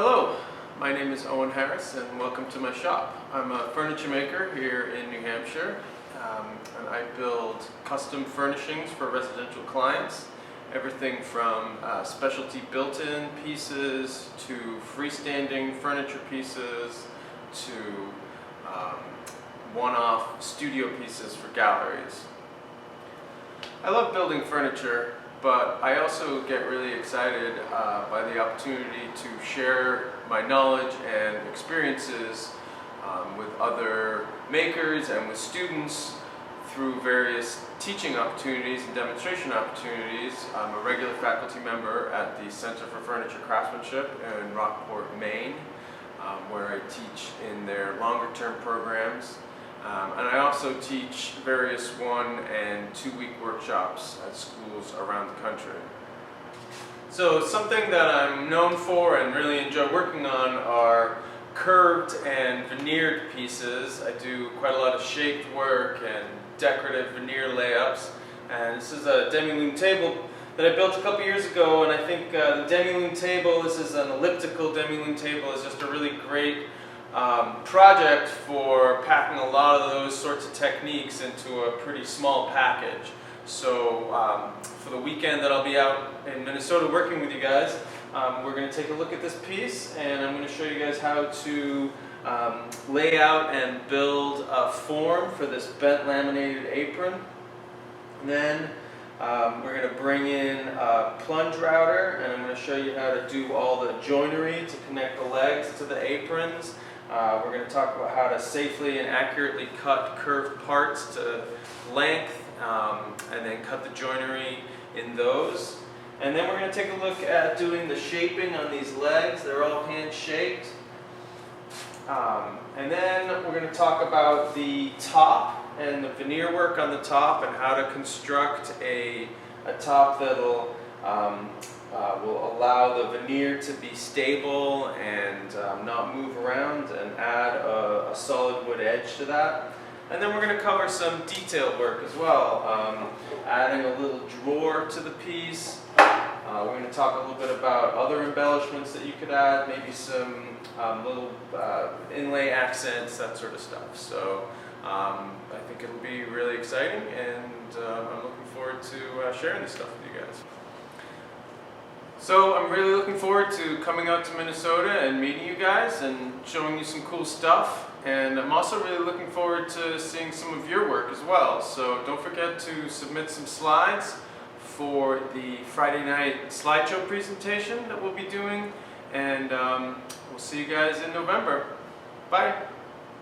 Hello, my name is Owen Harris and welcome to my shop. I'm a furniture maker here in New Hampshire and I build custom furnishings for residential clients. Everything from specialty built-in pieces to freestanding furniture pieces to one-off studio pieces for galleries. I love building furniture, but I also get really excited by the opportunity to share my knowledge and experiences with other makers and with students through various teaching opportunities and demonstration opportunities. I'm a regular faculty member at the Center for Furniture Craftsmanship in Rockport, Maine, where I teach in their longer-term programs. And I also teach various 1- and 2-week workshops at schools around the country. So something that I'm known for and really enjoy working on are curved and veneered pieces. I do quite a lot of shaped work and decorative veneer layups. And this is a demi-lune table that I built a couple years ago, and I think the demi-lune table, this is an elliptical demi-lune table, is just a really great project for packing a lot of those sorts of techniques into a pretty small package. So for the weekend that I'll be out in Minnesota working with you guys, we're going to take a look at this piece and I'm going to show you guys how to lay out and build a form for this bent laminated apron. And then we're going to bring in a plunge router and I'm going to show you how to do all the joinery to connect the legs to the aprons. We're going to talk about how to safely and accurately cut curved parts to length and then cut the joinery in those. And then we're going to take a look at doing the shaping on these legs. They're all hand shaped. And then we're going to talk about the top and the veneer work on the top and how to construct a top that'll will allow the veneer to be stable and not move around and add a solid wood edge to that. And then we're going to cover some detail work as well, adding a little drawer to the piece. We're going to talk a little bit about other embellishments that you could add, maybe some little inlay accents, that sort of stuff. So I think it'll be really exciting, and I'm looking forward to sharing this stuff with you guys. So I'm really looking forward to coming out to Minnesota and meeting you guys and showing you some cool stuff. And I'm also really looking forward to seeing some of your work as well. So don't forget to submit some slides for the Friday night slideshow presentation that we'll be doing. And we'll see you guys in November. Bye.